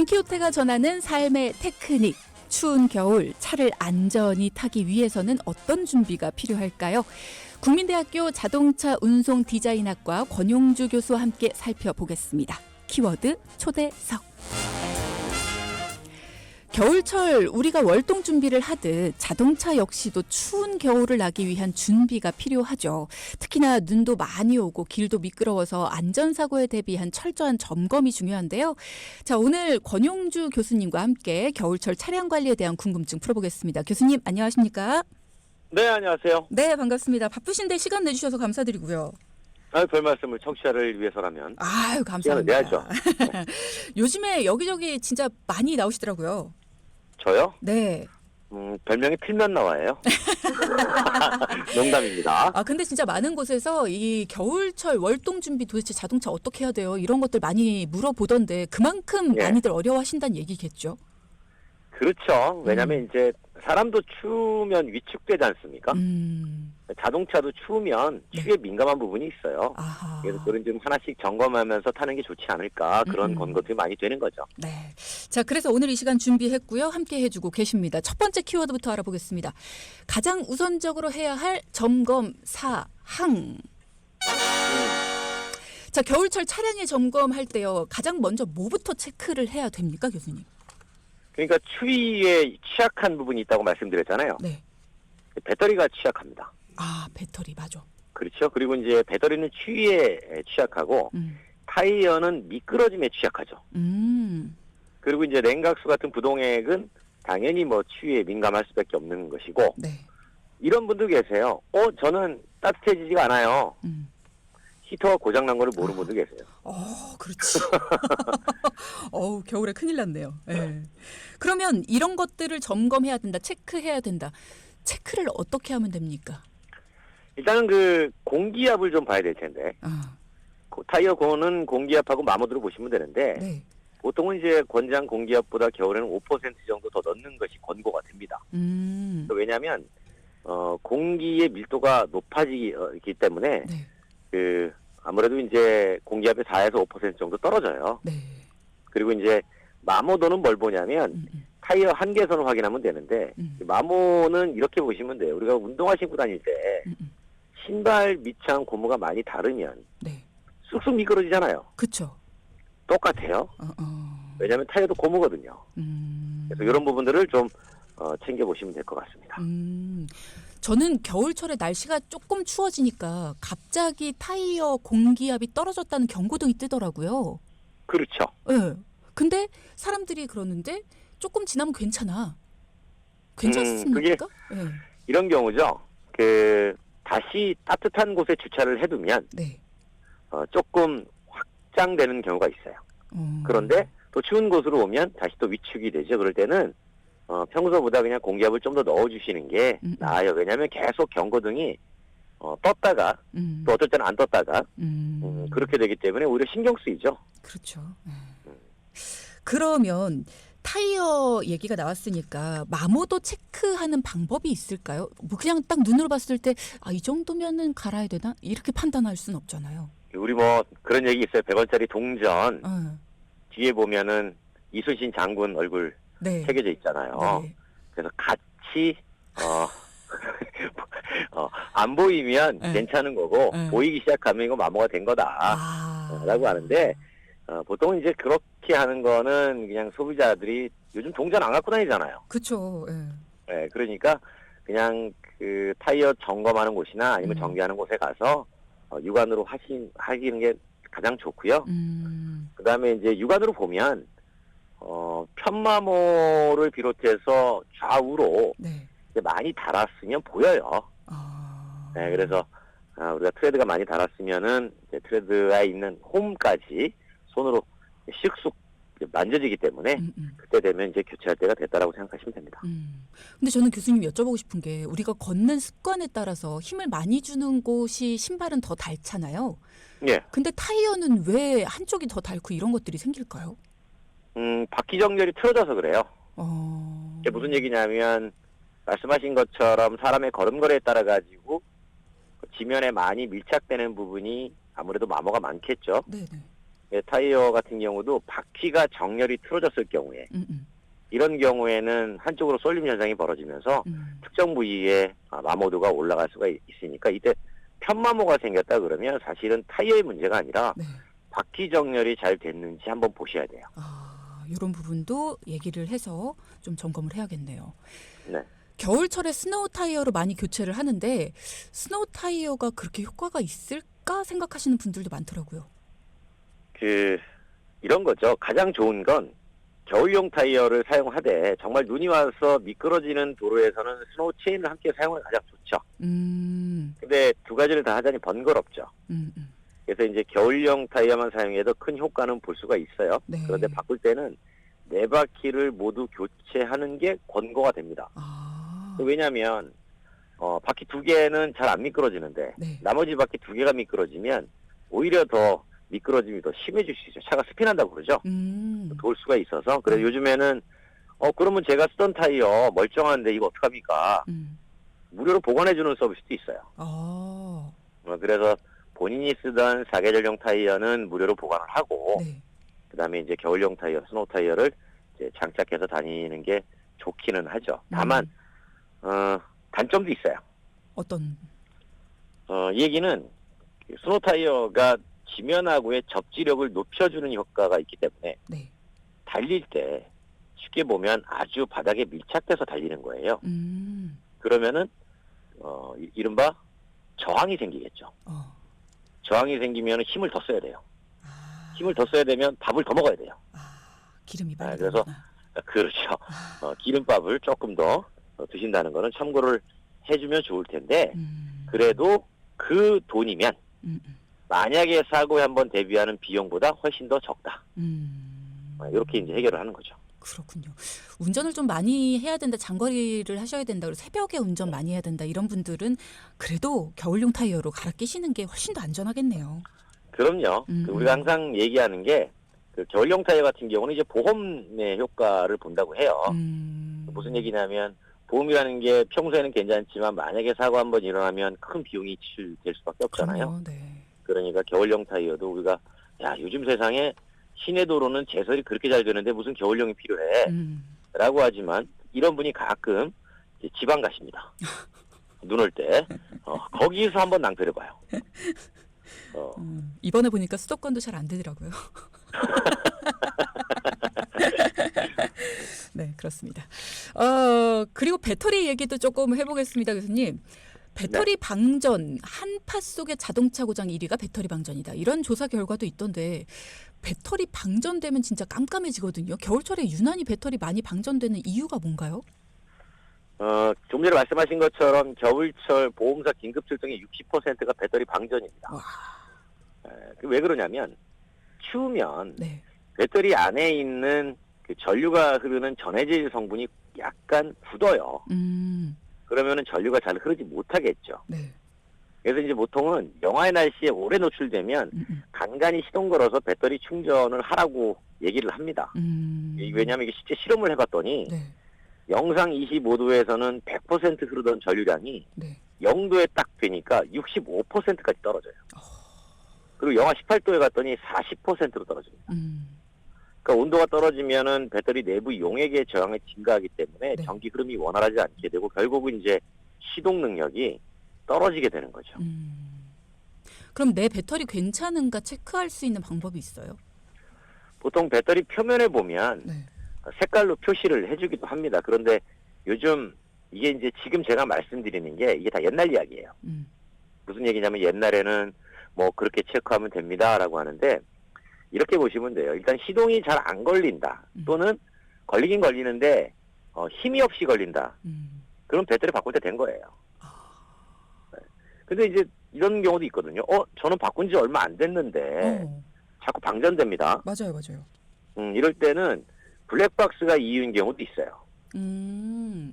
돈키호테가 전하는 삶의 테크닉. 추운 겨울 차를 안전히 타기 위해서는 어떤 준비가 필요할까요? 국민대학교 자동차 운송 디자인학과 권용주 교수와 함께 살펴보겠습니다. 키워드 초대석. 겨울철 우리가 월동 준비를 하듯 자동차 역시도 추운 겨울을 나기 위한 준비가 필요하죠. 특히나 눈도 많이 오고 길도 미끄러워서 안전사고에 대비한 철저한 점검이 중요한데요. 자, 오늘 권용주 교수님과 함께 겨울철 차량 관리에 대한 궁금증 풀어보겠습니다. 교수님 안녕하십니까? 네, 안녕하세요. 네, 반갑습니다. 바쁘신데 시간 내주셔서 감사드리고요. 별 말씀을 청취자를 위해서라면. 아유, 감사합니다. 내야죠. 요즘에 여기저기 진짜 많이 나오시더라고요. 저요? 네. 별명이 필면 나와요. 농담입니다. 근데 진짜 많은 곳에서 이 겨울철 월동 준비 도대체 자동차 어떻게 해야 돼요? 이런 것들 많이 물어보던데 그만큼 예. 많이들 어려워하신다는 얘기겠죠? 그렇죠. 왜냐하면 이제 사람도 추우면 위축되지 않습니까? 자동차도 추우면 추위에 민감한 부분이 있어요. 아하. 그래서 그런 좀 하나씩 점검하면서 타는 게 좋지 않을까 그런 권고들이 많이 되는 거죠. 네. 자, 그래서 오늘 이 시간 준비했고요. 함께 해주고 계십니다. 첫 번째 키워드부터 알아보겠습니다. 가장 우선적으로 해야 할 점검 사항. 자, 겨울철 차량의 점검할 때요. 가장 먼저 뭐부터 체크를 해야 됩니까, 교수님? 그러니까 추위에 취약한 부분이 있다고 말씀드렸잖아요. 네. 배터리가 취약합니다. 배터리 맞아. 그렇죠. 그리고 이제 배터리는 추위에 취약하고 타이어는 미끄러짐에 취약하죠. 그리고 이제 냉각수 같은 부동액은 당연히 뭐 추위에 민감할 수밖에 없는 것이고 네. 이런 분도 계세요. 저는 따뜻해지지가 않아요. 히터가 고장난 거를 모르는 분도 계세요. 그렇지. 겨울에 큰일 났네요. 네. 그러면 이런 것들을 점검해야 된다, 체크해야 된다. 체크를 어떻게 하면 됩니까? 일단은 그 공기압을 좀 봐야 될 텐데. 타이어 고는 공기압하고 마모드로 보시면 되는데 네. 보통은 이제 권장 공기압보다 겨울에는 5% 정도 더 넣는 것이 권고가 됩니다. 왜냐하면 공기의 밀도가 높아지기 때문에 네. 아무래도 이제 공기압이 4에서 5% 정도 떨어져요. 네. 그리고 이제 마모도는 뭘 보냐면 타이어 한계선을 확인하면 되는데 마모는 이렇게 보시면 돼요. 우리가 운동화 신고 다닐 때 신발 밑창 고무가 많이 다르면 네. 쑥쑥 미끄러지잖아요. 그렇죠. 똑같아요. 왜냐하면 타이어도 고무거든요. 그래서 이런 부분들을 좀 챙겨보시면 될 것 같습니다. 저는 겨울철에 날씨가 조금 추워지니까 갑자기 타이어 공기압이 떨어졌다는 경고등이 뜨더라고요. 그렇죠. 네. 근데 사람들이 그러는데 조금 지나면 괜찮아. 괜찮습니까? 네. 이런 경우죠. 다시 따뜻한 곳에 주차를 해두면 네. 조금 확장되는 경우가 있어요. 그런데 또 추운 곳으로 오면 다시 또 위축이 되죠. 그럴 때는 평소보다 그냥 공기압을 좀 더 넣어주시는 게 나아요. 왜냐하면 계속 경고등이 떴다가 또 어떨 때는 안 떴다가 그렇게 되기 때문에 오히려 신경 쓰이죠. 그렇죠. 그러면 타이어 얘기가 나왔으니까 마모도 체크하는 방법이 있을까요? 뭐 그냥 딱 눈으로 봤을 때 이 정도면은 갈아야 되나? 이렇게 판단할 수는 없잖아요. 우리 뭐 그런 얘기 있어요. 100원짜리 동전 뒤에 보면은 이순신 장군 얼굴 네. 새겨져 있잖아요. 네. 그래서 같이 안 보이면 네. 괜찮은 거고 보이기 시작하면 이거 마모가 된 거다라고 하는데 보통 이제 그렇게 하는 거는 그냥 소비자들이 요즘 동전 안 갖고 다니잖아요. 그렇죠. 네, 그러니까 그냥 그 타이어 점검하는 곳이나 아니면 정비하는 곳에 가서 육안으로 하시는 게 가장 좋고요. 그다음에 이제 육안으로 보면 편마모를 비롯해서 좌우로 네. 이제 많이 달았으면 보여요. 네, 그래서 우리가 트레드가 많이 달았으면은 이제 트레드에 있는 홈까지 손으로 쓱쓱 만져지기 때문에 그때 되면 이제 교체할 때가 됐다라고 생각하시면 됩니다. 근데 저는 교수님 여쭤보고 싶은 게 우리가 걷는 습관에 따라서 힘을 많이 주는 곳이 신발은 더 닳잖아요. 예. 근데 타이어는 왜 한쪽이 더 닳고 이런 것들이 생길까요? 바퀴 정렬이 틀어져서 그래요. 이게 무슨 얘기냐면 말씀하신 것처럼 사람의 걸음걸이에 따라 가지고 지면에 많이 밀착되는 부분이 아무래도 마모가 많겠죠. 네네. 타이어 같은 경우도 바퀴가 정렬이 틀어졌을 경우에 이런 경우에는 한쪽으로 쏠림 현상이 벌어지면서 특정 부위에 마모도가 올라갈 수가 있으니까 이때 편마모가 생겼다 그러면 사실은 타이어의 문제가 아니라 네. 바퀴 정렬이 잘 됐는지 한번 보셔야 돼요. 이런 부분도 얘기를 해서 좀 점검을 해야겠네요. 네. 겨울철에 스노우 타이어로 많이 교체를 하는데 스노우 타이어가 그렇게 효과가 있을까 생각하시는 분들도 많더라고요. 이런 거죠. 가장 좋은 건 겨울용 타이어를 사용하되 정말 눈이 와서 미끄러지는 도로에서는 스노우 체인을 함께 사용하는 게 가장 좋죠. 근데 두 가지를 다 하자니 번거롭죠. 그래서 이제 겨울용 타이어만 사용해도 큰 효과는 볼 수가 있어요. 네. 그런데 바꿀 때는 네 바퀴를 모두 교체하는 게 권고가 됩니다. 왜냐하면 바퀴 두 개는 잘 안 미끄러지는데 네. 나머지 바퀴 두 개가 미끄러지면 오히려 더 미끄러짐이 더 심해질 수 있어요. 차가 스핀한다고 그러죠. 돌 수가 있어서. 그래서 요즘에는 그러면 제가 쓰던 타이어 멀쩡한데 이거 어떡합니까? 무료로 보관해주는 서비스도 있어요. 그래서 본인이 쓰던 사계절용 타이어는 무료로 보관을 하고 네. 그다음에 이제 겨울용 타이어, 스노우 타이어를 이제 장착해서 다니는 게 좋기는 하죠. 다만 단점도 있어요. 어떤? 이 얘기는 스노우 타이어가 지면하고의 접지력을 높여주는 효과가 있기 때문에 네. 달릴 때 쉽게 보면 아주 바닥에 밀착돼서 달리는 거예요. 그러면은 이른바 저항이 생기겠죠. 저항이 생기면 힘을 더 써야 돼요. 힘을 더 써야 되면 밥을 더 먹어야 돼요. 기름이 많이 그래서 그렇죠. 기름밥을 조금 더 드신다는 거는 참고를 해주면 좋을 텐데 그래도 그 돈이면 만약에 사고에 한번 대비하는 비용보다 훨씬 더 적다. 이렇게 이제 해결을 하는 거죠. 그렇군요. 운전을 좀 많이 해야 된다, 장거리를 하셔야 된다, 그리고 새벽에 운전 많이 해야 된다 이런 분들은 그래도 겨울용 타이어로 갈아 끼시는 게 훨씬 더 안전하겠네요. 그럼요. 우리가 항상 얘기하는 게 겨울용 타이어 같은 경우는 이제 보험의 효과를 본다고 해요. 무슨 얘기냐면 보험이라는 게 평소에는 괜찮지만 만약에 사고 한번 일어나면 큰 비용이 지출될 수밖에 없잖아요. 그럼요, 네. 그러니까 겨울용 타이어도 우리가 요즘 세상에 시내 도로는 제설이 그렇게 잘 되는데 무슨 겨울용이 필요해 라고 하지만 이런 분이 가끔 이제 지방 가십니다. 눈 올 때 거기서 한번 낭패를 봐요. 이번에 보니까 수도권도 잘 안 되더라고요. 네, 그렇습니다. 그리고 배터리 얘기도 조금 해보겠습니다, 교수님. 배터리 방전, 한파 속의 자동차 고장 1위가 배터리 방전이다. 이런 조사 결과도 있던데 배터리 방전되면 진짜 깜깜해지거든요. 겨울철에 유난히 배터리 많이 방전되는 이유가 뭔가요? 좀 전에 말씀하신 것처럼 겨울철 보험사 긴급 출동의 60%가 배터리 방전입니다. 왜 그러냐면 추우면 네. 배터리 안에 있는 그 전류가 흐르는 전해질 성분이 약간 굳어요. 그러면은 전류가 잘 흐르지 못하겠죠. 네. 그래서 이제 보통은 영하의 날씨에 오래 노출되면 간간히 시동 걸어서 배터리 충전을 하라고 얘기를 합니다. 왜냐하면 이게 실제 실험을 해봤더니 네. 영상 25도에서는 100% 흐르던 전류량이 네. 0도에 딱 되니까 65%까지 떨어져요. 그리고 영하 18도에 갔더니 40%로 떨어집니다. 그러니까 온도가 떨어지면은 배터리 내부 용액의 저항이 증가하기 때문에 네. 전기 흐름이 원활하지 않게 되고 결국은 이제 시동 능력이 떨어지게 되는 거죠. 그럼 내 배터리 괜찮은가 체크할 수 있는 방법이 있어요? 보통 배터리 표면에 보면 네. 색깔로 표시를 해주기도 합니다. 그런데 요즘 이게 이제 지금 제가 말씀드리는 게 이게 다 옛날 이야기예요. 무슨 얘기냐면 옛날에는 뭐 그렇게 체크하면 됩니다라고 하는데 이렇게 보시면 돼요. 일단 시동이 잘 안 걸린다. 또는 걸리긴 걸리는데 힘이 없이 걸린다. 그럼 배터리 바꿀 때 된 거예요. 네. 근데 이제 이런 경우도 있거든요. 저는 바꾼 지 얼마 안 됐는데 자꾸 방전됩니다. 맞아요, 맞아요. 이럴 때는 블랙박스가 이유인 경우도 있어요.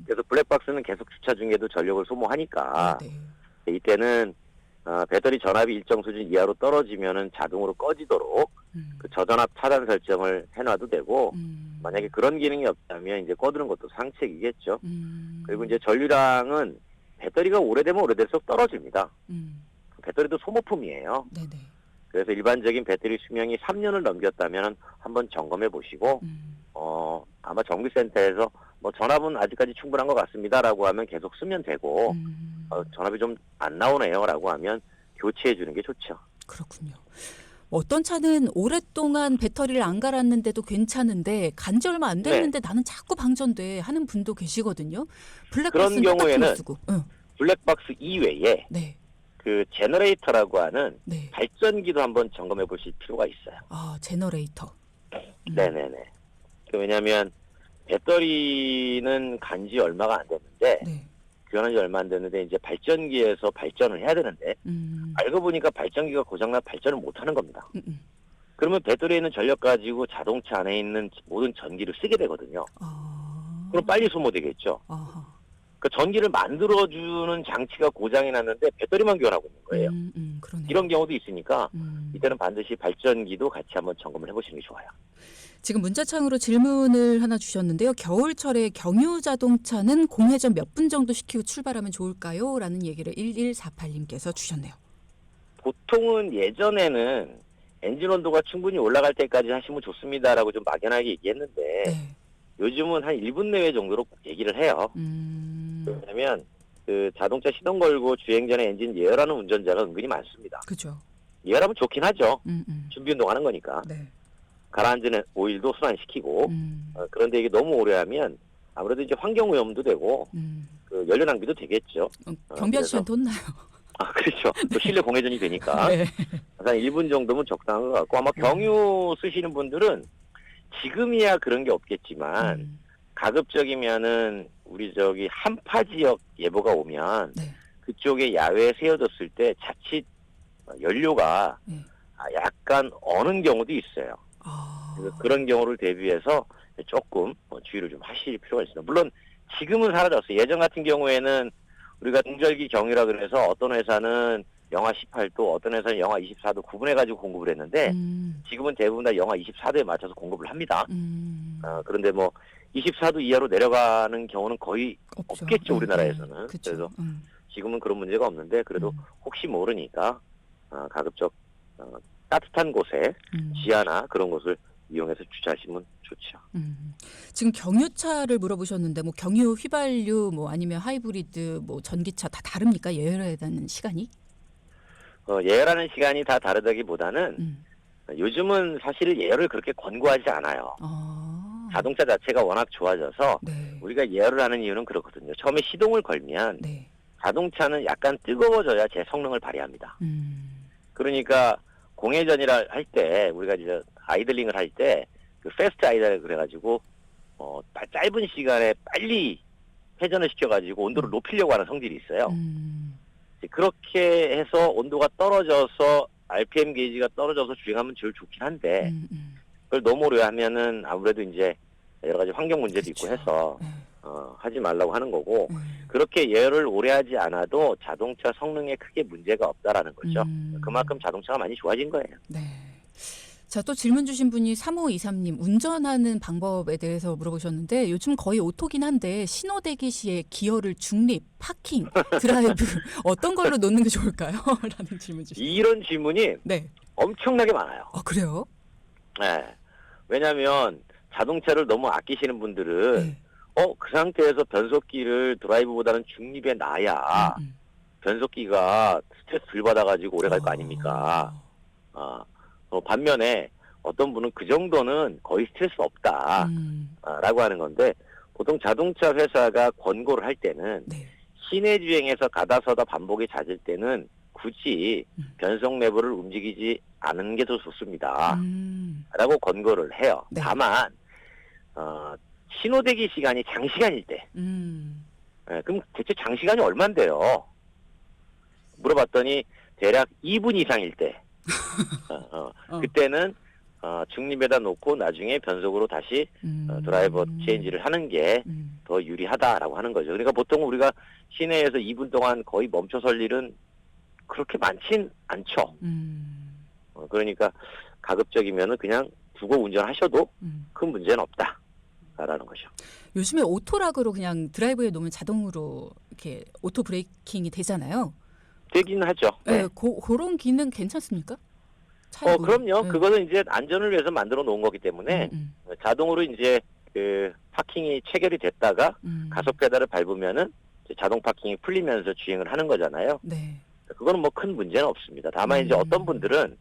그래서 블랙박스는 계속 주차 중에도 전력을 소모하니까 네. 이때는 배터리 전압이 일정 수준 이하로 떨어지면은 자동으로 꺼지도록 그 저전압 차단 설정을 해놔도 되고 만약에 그런 기능이 없다면 이제 꺼두는 것도 상책이겠죠. 그리고 이제 전류량은 배터리가 오래되면 오래될수록 떨어집니다. 배터리도 소모품이에요. 네네. 그래서 일반적인 배터리 수명이 3년을 넘겼다면 한번 점검해 보시고 아마 정비센터에서 뭐 전압은 아직까지 충분한 것 같습니다라고 하면 계속 쓰면 되고 전압이 좀 안 나오네요라고 하면 교체해 주는 게 좋죠. 그렇군요. 어떤 차는 오랫동안 배터리를 안 갈았는데도 괜찮은데 간지 얼마 안 됐는데 나는 자꾸 방전돼 하는 분도 계시거든요. 블랙박스는 그런 경우에는 쓰고. 블랙박스 이외에 네. 그 제너레이터라고 하는 네. 발전기도 한번 점검해 보실 필요가 있어요. 아, 제너레이터. 네네네. 왜냐하면 배터리는 간지 얼마가 안 됐는데 네. 교환한 지 얼마 안 됐는데 이제 발전기에서 발전을 해야 되는데 알고 보니까 발전기가 고장나 발전을 못하는 겁니다. 그러면 배터리에 있는 전력 가지고 자동차 안에 있는 모든 전기를 쓰게 되거든요. 그럼 빨리 소모되겠죠. 그 전기를 만들어주는 장치가 고장이 났는데 배터리만 교환하고 있는 거예요. 이런 경우도 있으니까 이때는 반드시 발전기도 같이 한번 점검을 해보시는 게 좋아요. 지금 문자창으로 질문을 하나 주셨는데요. 겨울철에 경유 자동차는 공회전 몇 분 정도 시키고 출발하면 좋을까요? 라는 얘기를 1148님께서 주셨네요. 보통은 예전에는 엔진 온도가 충분히 올라갈 때까지 하시면 좋습니다라고 좀 막연하게 얘기했는데 네. 요즘은 한 1분 내외 정도로 얘기를 해요. 왜냐하면 그 자동차 시동 걸고 주행 전에 엔진 예열하는 운전자가 은근히 많습니다. 그죠. 예열하면 좋긴 하죠. 준비 운동하는 거니까. 네. 가라앉은 오일도 순환시키고 그런데 이게 너무 오래 하면 아무래도 이제 환경 오염도 되고 그 연료 낭비도 되겠죠. 경비 아저씨한테 혼나요. 아, 그렇죠. 또 실내 공회전이 되니까 네. 한 1분 정도면 적당한 것 같고 아마 경유 쓰시는 분들은 지금이야 그런 게 없겠지만 가급적이면은 우리 저기 한파 지역 예보가 오면 네. 그쪽에 야외에 세워졌을 때 자칫 연료가 약간 어는 경우도 있어요. 그래서 그런 경우를 대비해서 조금 주의를 좀 하실 필요가 있습니다. 물론 지금은 사라졌어요. 예전 같은 경우에는 우리가 동절기 경유라 그래서 어떤 회사는 영하 18도, 어떤 회사는 영하 24도 구분해가지고 공급을 했는데 지금은 대부분 다 영하 24도에 맞춰서 공급을 합니다. 그런데 뭐 24도 이하로 내려가는 경우는 거의 없겠죠, 우리나라에서는. 그래서 지금은 그런 문제가 없는데 그래도 혹시 모르니까 가급적 따뜻한 곳에 지하나 그런 곳을 이용해서 주차하시면 좋죠. 지금 경유차를 물어보셨는데 뭐 경유 휘발유 뭐 아니면 하이브리드 뭐 전기차 다 다릅니까? 예열해야 되는 시간이? 예열하는 시간이 다 다르다기보다는 요즘은 사실 예열을 그렇게 권고하지 않아요. 자동차 자체가 워낙 좋아져서 네. 우리가 예열을 하는 이유는 그렇거든요. 처음에 시동을 걸면 네. 자동차는 약간 뜨거워져야 제 성능을 발휘합니다. 그러니까 공회전이라 할 때 우리가 이제 아이들링을 할 때 그 패스트 아이들 그래가지고 짧은 시간에 빨리 회전을 시켜가지고 온도를 높이려고 하는 성질이 있어요. 그렇게 해서 온도가 떨어져서 RPM 게이지가 떨어져서 주행하면 제일 좋긴 한데 그걸 너무 오래 하면은 아무래도 이제 여러 가지 환경 문제도 있고 해서 하지 말라고 하는 거고 그렇게 예열을 오래 하지 않아도 자동차 성능에 크게 문제가 없다라는 거죠. 그만큼 자동차가 많이 좋아진 거예요. 네. 자, 또 질문 주신 분이 3523님 운전하는 방법에 대해서 물어보셨는데 요즘 거의 오토긴 한데 신호 대기 시에 기어를 중립, 파킹, 드라이브 어떤 걸로 놓는 게 좋을까요? 라는 질문 주셨어요. 이런 질문이 네. 엄청나게 많아요. 그래요? 네. 왜냐하면 자동차를 너무 아끼시는 분들은 네. 그 상태에서 변속기를 드라이브보다는 중립에 놔야 변속기가 스트레스 덜 받아가지고 오래 갈 거 아닙니까? 반면에 어떤 분은 그 정도는 거의 스트레스 없다라고 하는 건데 보통 자동차 회사가 권고를 할 때는 네. 시내 주행에서 가다 서다 반복이 잦을 때는 굳이 변속 내부를 움직이지 않는 게 더 좋습니다. 라고 권고를 해요. 네. 다만 신호대기 시간이 장시간일 때 그럼 대체 장시간이 얼만데요? 물어봤더니 대략 2분 이상일 때 그때는 중립에다 놓고 나중에 변속으로 다시 드라이버 체인지를 하는 게 더 유리하다라고 하는 거죠. 그러니까 보통 우리가 시내에서 2분 동안 거의 멈춰 설 일은 그렇게 많진 않죠. 그러니까 가급적이면은 그냥 두고 운전하셔도 큰 문제는 없다라는 거죠. 요즘에 오토락으로 그냥 드라이브에 놓으면 자동으로 이렇게 오토 브레이킹이 되잖아요. 되긴 하죠. 네. 그런 기능 괜찮습니까? 차이고. 그럼요. 네. 그거는 이제 안전을 위해서 만들어 놓은 거기 때문에 자동으로 이제 그 파킹이 체결이 됐다가 가속 페달을 밟으면은 이제 자동 파킹이 풀리면서 주행을 하는 거잖아요. 네. 그거는 뭐 큰 문제는 없습니다. 다만 이제 어떤 분들은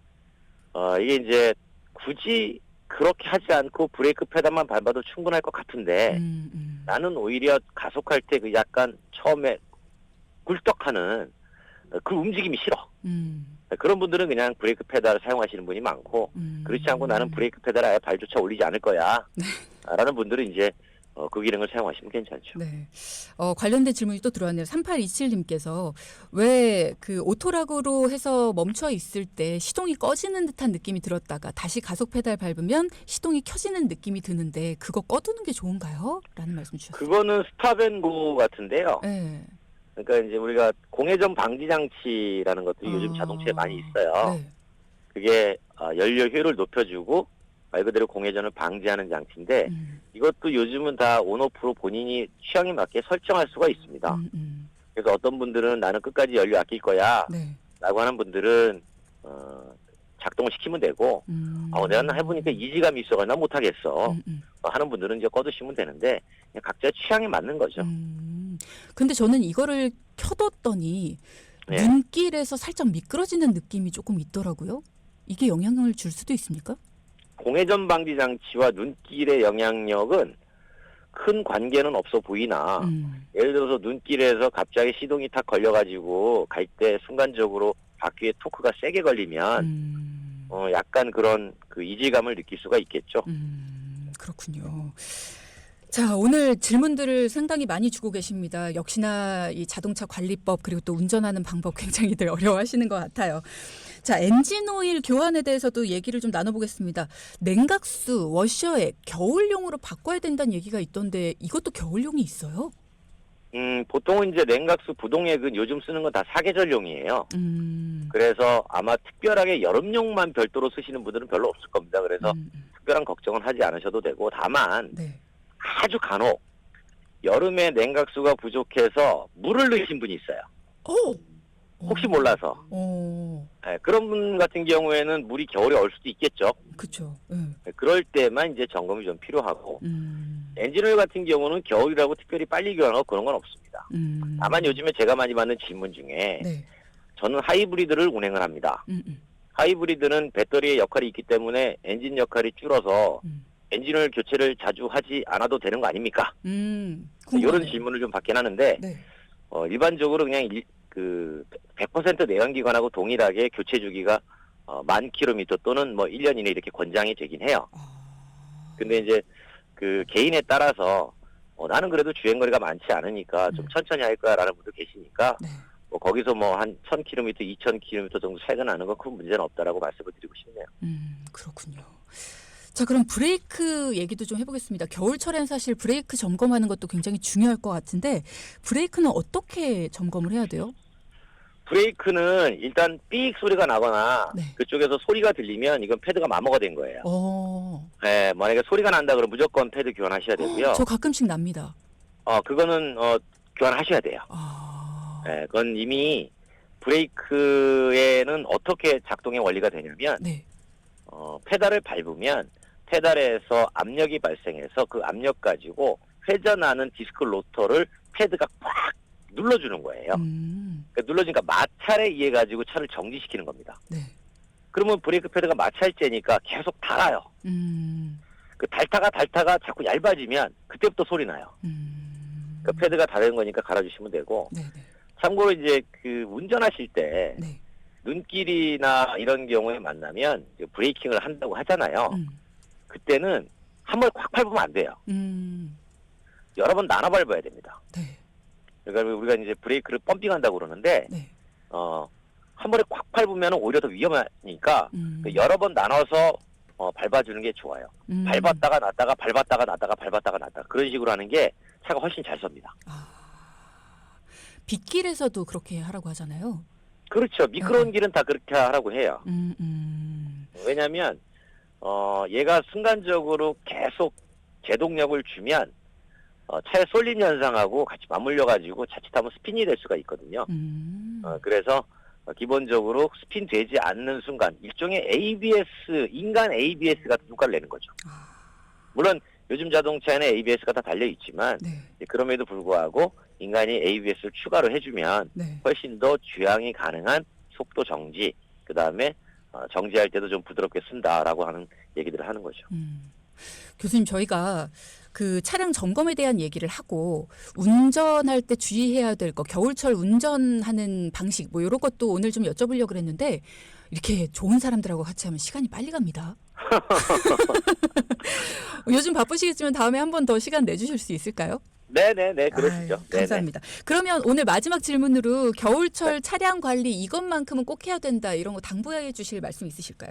이게 이제 굳이 그렇게 하지 않고 브레이크 페달만 밟아도 충분할 것 같은데 나는 오히려 가속할 때 그 약간 처음에 굴떡하는 그 움직임이 싫어. 그런 분들은 그냥 브레이크 페달을 사용하시는 분이 많고 그렇지 않고 나는 브레이크 페달을 아예 발조차 올리지 않을 거야 라는 분들은 이제 그 기능을 사용하시면 괜찮죠. 네. 관련된 질문이 또 들어왔네요. 3827님께서 왜 그 오토락으로 해서 멈춰 있을 때 시동이 꺼지는 듯한 느낌이 들었다가 다시 가속 페달 밟으면 시동이 켜지는 느낌이 드는데 그거 꺼두는 게 좋은가요? 라는 말씀 주셨어요. 그거는 스탑앤고 같은데요. 네. 그러니까 이제 우리가 공회전 방지 장치라는 것들이 요즘 자동차에 많이 있어요. 네. 그게 연료 효율을 높여주고 말 그대로 공회전을 방지하는 장치인데 이것도 요즘은 다 온오프로 본인이 취향에 맞게 설정할 수가 있습니다. 그래서 어떤 분들은 나는 끝까지 연료 아낄 거야 네. 라고 하는 분들은 작동시키면 되고 내가 해보니까 이지감이 있어가 나 못하겠어 하는 분들은 이제 꺼두시면 되는데 그냥 각자 취향에 맞는 거죠. 근데 저는 이거를 켜뒀더니 네. 눈길에서 살짝 미끄러지는 느낌이 조금 있더라고요. 이게 영향을 줄 수도 있습니까? 공회전 방지 장치와 눈길의 영향력은 큰 관계는 없어 보이나 예를 들어서 눈길에서 갑자기 시동이 탁 걸려가지고 갈 때 순간적으로 바퀴에 토크가 세게 걸리면 약간 그런 그 이질감을 느낄 수가 있겠죠. 그렇군요. 자, 오늘 질문들을 상당히 많이 주고 계십니다. 역시나 이 자동차 관리법 그리고 또 운전하는 방법 굉장히들 어려워하시는 것 같아요. 자, 엔진 오일 교환에 대해서도 얘기를 좀 나눠보겠습니다. 냉각수, 워셔액, 겨울용으로 바꿔야 된다는 얘기가 있던데 이것도 겨울용이 있어요? 보통은 이제 냉각수, 부동액은 요즘 쓰는 건 다 사계절용이에요. 그래서 아마 특별하게 여름용만 별도로 쓰시는 분들은 별로 없을 겁니다. 그래서 특별한 걱정은 하지 않으셔도 되고 다만 네. 아주 간혹 여름에 냉각수가 부족해서 물을 넣으신 분이 있어요. 혹시 몰라서. 네, 그런 분 같은 경우에는 물이 겨울에 얼 수도 있겠죠. 그렇죠. 네, 그럴 때만 이제 점검이 좀 필요하고 엔진오일 같은 경우는 겨울이라고 특별히 빨리 교환하고 그런 건 없습니다. 다만 요즘에 제가 많이 받는 질문 중에 네. 저는 하이브리드를 운행을 합니다. 하이브리드는 배터리의 역할이 있기 때문에 엔진 역할이 줄어서 엔진오일 교체를 자주 하지 않아도 되는 거 아닙니까? 이런 질문을 좀 받긴 하는데 네. 일반적으로 그냥 100% 내연기관하고 동일하게 교체 주기가 10,000km 또는 뭐 1년 이내 이렇게 권장이 되긴 해요. 근데 이제 그 개인에 따라서 나는 그래도 주행거리가 많지 않으니까 좀 천천히 할 거야라는 분도 계시니까 네. 뭐 거기서 뭐 한 1,000km, 2,000km 정도 차이가 나는 건 큰 문제는 없다라고 말씀을 드리고 싶네요. 그렇군요. 자, 그럼 브레이크 얘기도 좀 해보겠습니다. 겨울철엔 사실 브레이크 점검하는 것도 굉장히 중요할 것 같은데 브레이크는 어떻게 점검을 해야 돼요? 브레이크는 일단 삑 소리가 나거나 네. 그쪽에서 소리가 들리면 이건 패드가 마모가 된 거예요. 네, 만약에 소리가 난다 그러면 무조건 패드 교환하셔야 되고요. 저 가끔씩 납니다. 그거는 교환하셔야 돼요. 네, 그건 이미 브레이크에는 어떻게 작동의 원리가 되냐면 네. 페달을 밟으면 페달에서 압력이 발생해서 그 압력 가지고 회전하는 디스크 로터를 패드가 꽉 눌러주는 거예요. 그러니까 눌러주니까 마찰에 의해 가지고 차를 정지시키는 겁니다. 네. 그러면 브레이크 패드가 마찰제니까 계속 닳아요. 그 닳다가 자꾸 얇아지면 그때부터 소리 나요. 그 패드가 닳은 거니까 갈아주시면 되고. 네. 참고로 이제 그 운전하실 때 네. 눈길이나 이런 경우에 만나면 이제 브레이킹을 한다고 하잖아요. 그때는 한 번에 꽉 밟으면 안 돼요. 여러 번 나눠 밟아야 됩니다. 네. 그러니까 우리가 이제 브레이크를 펌핑한다고 그러는데 네. 한 번에 꽉 밟으면 오히려 더 위험하니까 여러 번 나눠서 밟아주는 게 좋아요. 밟았다가 놨다가 밟았다가 놨다가 밟았다가 놨다가 그런 식으로 하는 게 차가 훨씬 잘 섭니다. 빗길에서도 그렇게 하라고 하잖아요. 그렇죠. 미끄러운 길은 다 그렇게 하라고 해요. 왜냐하면 얘가 순간적으로 계속 제동력을 주면 차의 쏠림 현상하고 같이 맞물려 가지고 자칫하면 스핀이 될 수가 있거든요. 그래서 기본적으로 스핀 되지 않는 순간 일종의 ABS, 인간 ABS 같은 효과를 내는 거죠. 물론 요즘 자동차에는 ABS가 다 달려있지만 네. 그럼에도 불구하고 인간이 ABS를 추가로 해주면 네. 훨씬 더 주행이 가능한 속도 정지, 그 다음에 정지할 때도 좀 부드럽게 쓴다라고 하는 얘기들을 하는 거죠. 교수님, 저희가 그 차량 점검에 대한 얘기를 하고 운전할 때 주의해야 될 거, 겨울철 운전하는 방식 뭐 이런 것도 오늘 좀 여쭤보려고 그랬는데 이렇게 좋은 사람들하고 같이 하면 시간이 빨리 갑니다. 요즘 바쁘시겠지만 다음에 한 번 더 시간 내주실 수 있을까요? 네네네, 그러시죠. 아유, 감사합니다. 그러면 오늘 마지막 질문으로 겨울철 차량 관리 이것만큼은 꼭 해야 된다 이런 거 당부해 주실 말씀 있으실까요?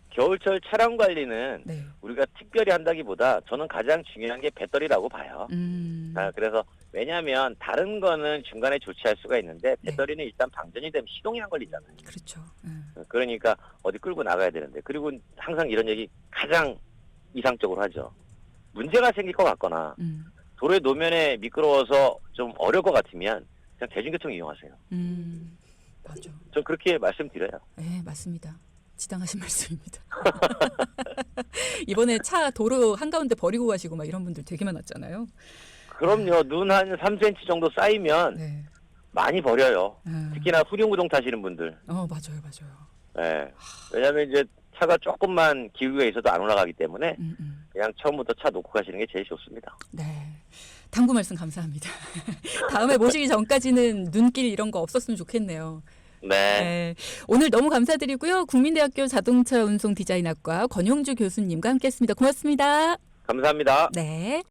겨울철 차량 관리는 네. 우리가 특별히 한다기보다 저는 가장 중요한 게 배터리라고 봐요. 그래서 왜냐하면 다른 거는 중간에 조치할 수가 있는데 배터리는 일단 방전이 되면 시동이 안 걸리잖아요. 그렇죠. 그러니까 어디 끌고 나가야 되는데, 그리고 항상 이런 얘기 가장 이상적으로 하죠. 문제가 생길 것 같거나 도로의 노면에 미끄러워서 좀 어려울 것 같으면 그냥 대중교통 이용하세요. 맞아. 저 그렇게 말씀드려요. 네, 맞습니다. 지당하신 말씀입니다. 이번에 차 도로 한가운데 버리고 가시고 막 이런 분들 되게 많았잖아요. 그럼요. 눈 한 3cm 정도 쌓이면 네. 많이 버려요. 특히나 후륜구동 타시는 분들. 맞아요, 맞아요. 네. 왜냐하면 이제 차가 조금만 기울기가 있어도 안 올라가기 때문에 그냥 처음부터 차 놓고 가시는 게 제일 좋습니다. 네. 당부 말씀 감사합니다. 다음에 모시기 전까지는 눈길 이런 거 없었으면 좋겠네요. 네. 네. 오늘 너무 감사드리고요. 국민대학교 자동차 운송 디자인학과 권용주 교수님과 함께했습니다. 고맙습니다. 감사합니다. 네.